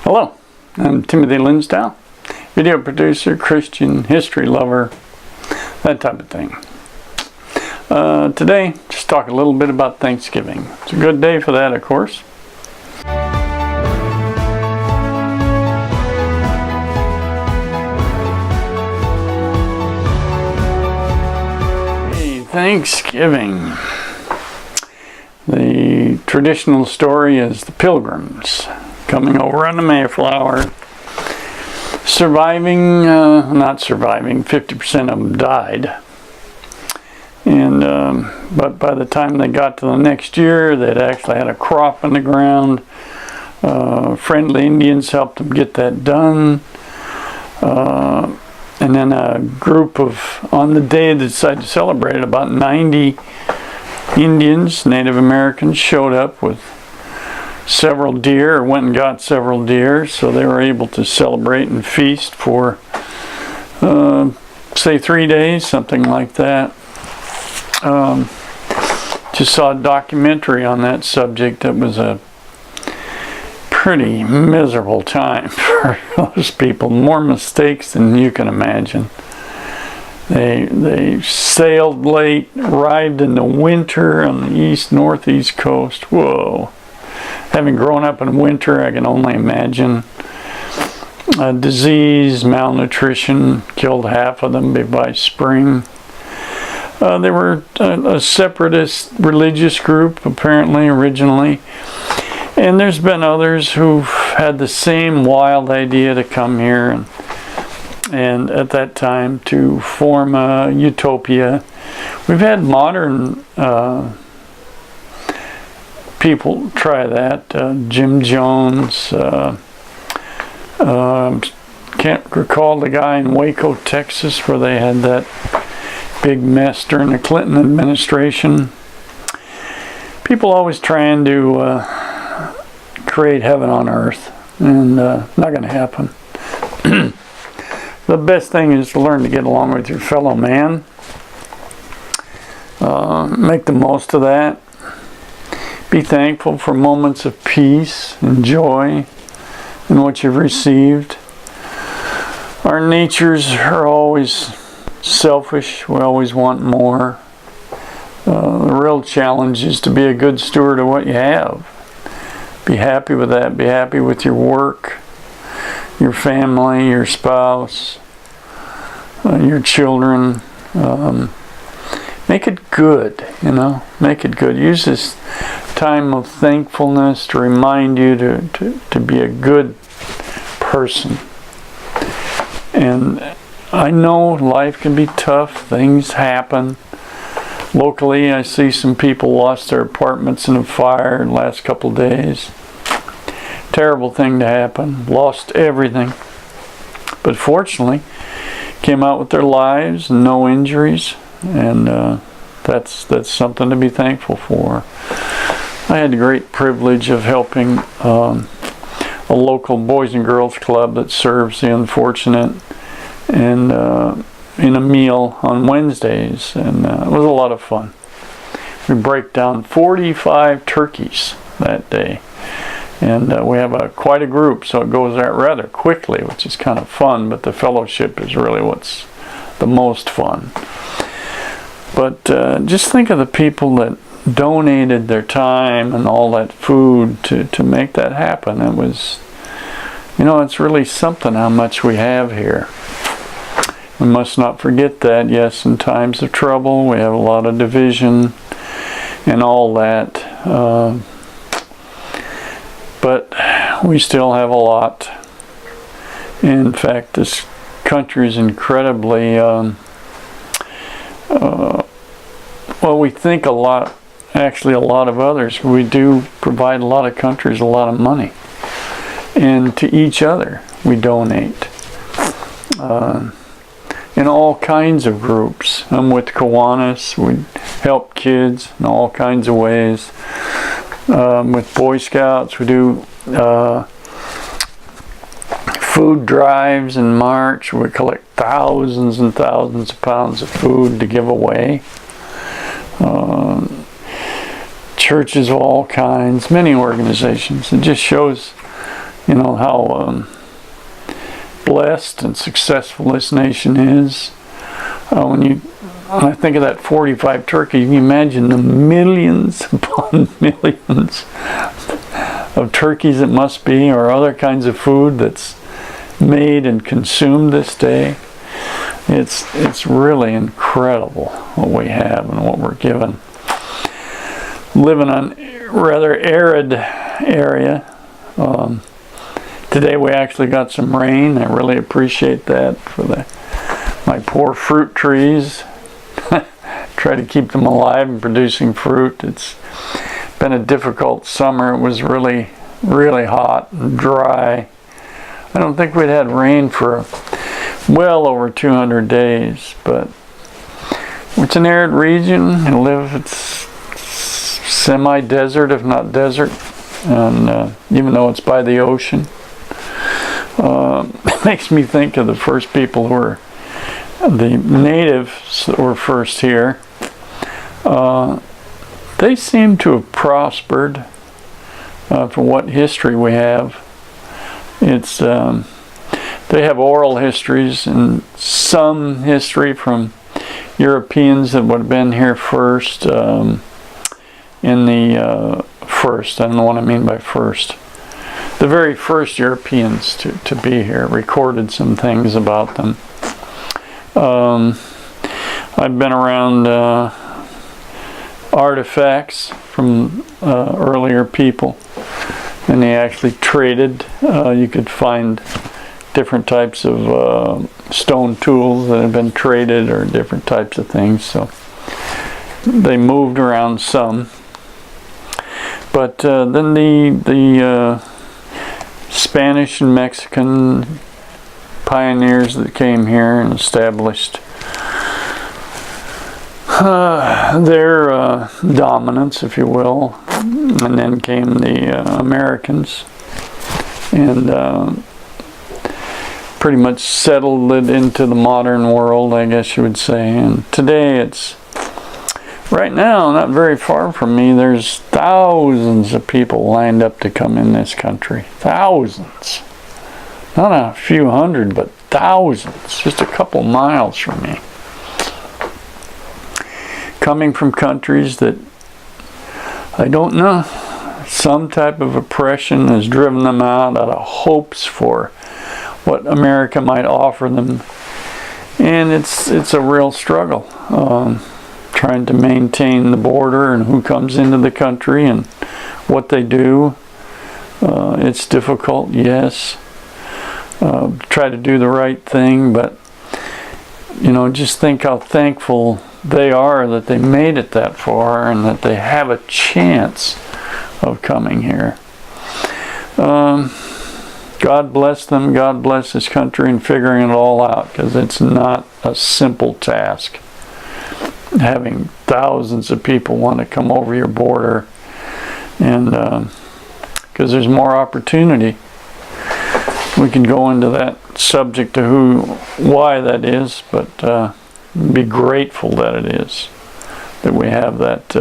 Hello, I'm Timothy Linsdau, video producer, Christian history lover, that type of thing. Today, just talk a little bit about Thanksgiving. It's a good day for that, of course. Hey, Thanksgiving. The traditional story is the Pilgrims coming over on the Mayflower, not surviving, 50% of them died. And but by the time they got to the next year, they'd actually had a crop in the ground. Friendly Indians helped them get that done. And then a group of, on the day they decided to celebrate it, about 90 Indians, Native Americans, showed up with several deer, or went and got several deer, so they were able to celebrate and feast for, say, 3 days, something like that. Just saw a documentary on that subject. That was a pretty miserable time for those people. More mistakes than you can imagine. They sailed late, arrived in the winter on the northeast coast. Whoa. Having grown up in winter, I can only imagine. Disease, malnutrition, killed half of them by spring. They were a separatist religious group, apparently, originally. And there's been others who've had the same wild idea to come here and at that time to form a utopia. We've had modern people try that. Jim Jones, can't recall the guy in Waco, Texas, where they had that big mess during the Clinton administration. People always trying to create heaven on earth, and not going to happen. The best thing is to learn to get along with your fellow man. Make the most of that. Be thankful for moments of peace and joy in what you've received. Our natures are always selfish. We always want more. The real challenge is to be a good steward of what you have. Be happy with that. Be happy with your work, your family, your spouse, your children. Make it good, make it good. Use this time of thankfulness to remind you to be a good person. And I know life can be tough. Things happen. Locally, I see some people lost their apartments in a fire in the last couple of days. Terrible thing to happen. Lost everything. But fortunately, came out with their lives and no injuries. And that's something to be thankful for. I had the great privilege of helping a local Boys and Girls Club that serves the unfortunate, and in a meal on Wednesdays, and it was a lot of fun. We break down 45 turkeys that day, and we have quite a group, so it goes out rather quickly, which is kind of fun, but the fellowship is really what's the most fun. But just think of the people that donated their time and all that food to make that happen. It was, it's really something how much we have here. We must not forget that. Yes, in times of trouble, we have a lot of division and all that. But we still have a lot. In fact, this country is incredibly, we think a lot, actually a lot of others. We do provide a lot of countries a lot of money. And to each other, we donate. In all kinds of groups. I'm with Kiwanis. We help kids in all kinds of ways. With Boy Scouts, we do food drives in March. We collect thousands and thousands of pounds of food to give away. Churches of all kinds, many organizations. It just shows you know, how blessed and successful this nation is. When I think of that 45 turkey, you can imagine the millions upon millions of turkeys it must be, or other kinds of food that's made and consumed this day. It's really incredible what we have and what we're given. Living on a rather arid area. Today we actually got some rain. I really appreciate that for my poor fruit trees. Try to keep them alive and producing fruit. It's been a difficult summer. It was really, really hot and dry. I don't think we'd had rain for well over 200 days, but it's an arid region. It's semi-desert, if not desert, and even though it's by the ocean, it makes me think of the first people who were the natives that were first here. They seem to have prospered for what history we have. It's they have oral histories and some history from Europeans that would have been here first. In the first, I don't know what I mean by first. The very first Europeans to be here recorded some things about them. I've been around artifacts from earlier people, and they actually traded. You could find different types of stone tools that have been traded, or different types of things. So they moved around some. But then the Spanish and Mexican pioneers that came here and established their dominance, if you will, and then came the Americans, and pretty much settled it into the modern world, I guess you would say. And today it's, right now, not very far from me, there's thousands of people lined up to come in this country. Thousands. Not a few hundred, but thousands. Just a couple miles from me. Coming from countries that, I don't know, some type of oppression has driven them out of hopes for what America might offer them. And it's a real struggle. Trying to maintain the border and who comes into the country and what they do. It's difficult, yes. Try to do the right thing, but just think how thankful they are that they made it that far and that they have a chance of coming here. God bless them, God bless this country in figuring it all out, because it's not a simple task. Having thousands of people want to come over your border, and because there's more opportunity. We can go into that subject to why that is, but be grateful that it is, that we have that,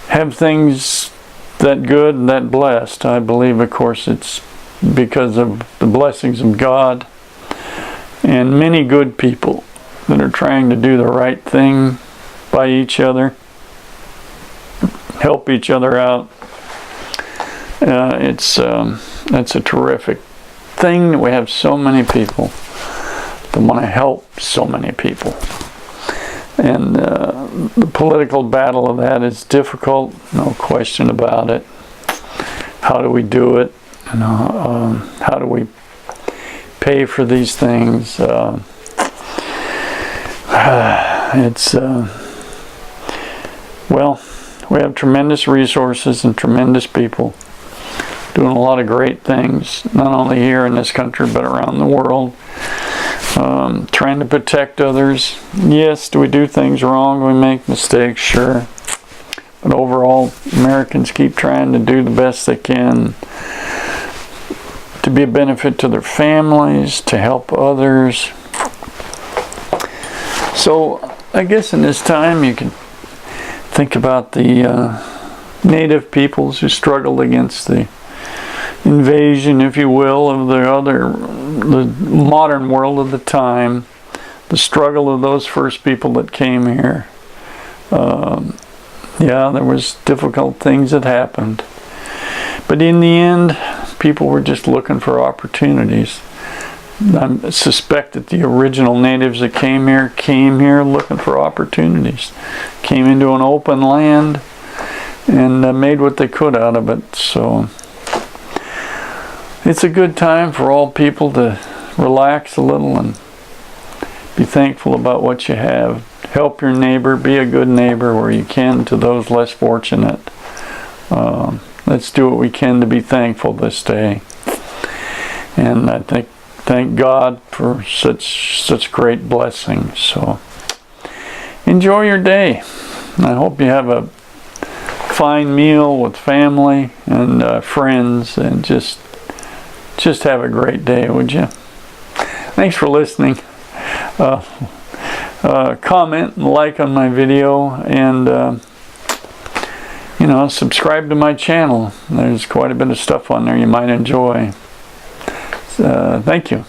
have things that good and that blessed. I believe, of course, it's because of the blessings of God and many good people that are trying to do the right thing by each other, help each other out. That's a terrific thing that we have so many people that want to help so many people. And the political battle of that is difficult, no question about it. How do we do it? How do we pay for these things? Well, we have tremendous resources and tremendous people doing a lot of great things, not only here in this country, but around the world. Trying to protect others. Yes, do we do things wrong? Do we make mistakes? Sure. But overall, Americans keep trying to do the best they can to be a benefit to their families, to help others. So, I guess in this time you can think about the native peoples who struggled against the invasion, if you will, of the modern world of the time, the struggle of those first people that came here. Yeah, there was difficult things that happened. But in the end, people were just looking for opportunities. I suspect that the original natives that came here looking for opportunities. Came into an open land and made what they could out of it. So it's a good time for all people to relax a little and be thankful about what you have. Help your neighbor, be a good neighbor where you can to those less fortunate. Let's do what we can to be thankful this day. And I thank God for such great blessings. So enjoy your day. I hope you have a fine meal with family and friends, and just have a great day, would you? Thanks for listening. Comment and like on my video, and subscribe to my channel. There's quite a bit of stuff on there you might enjoy. Thank you.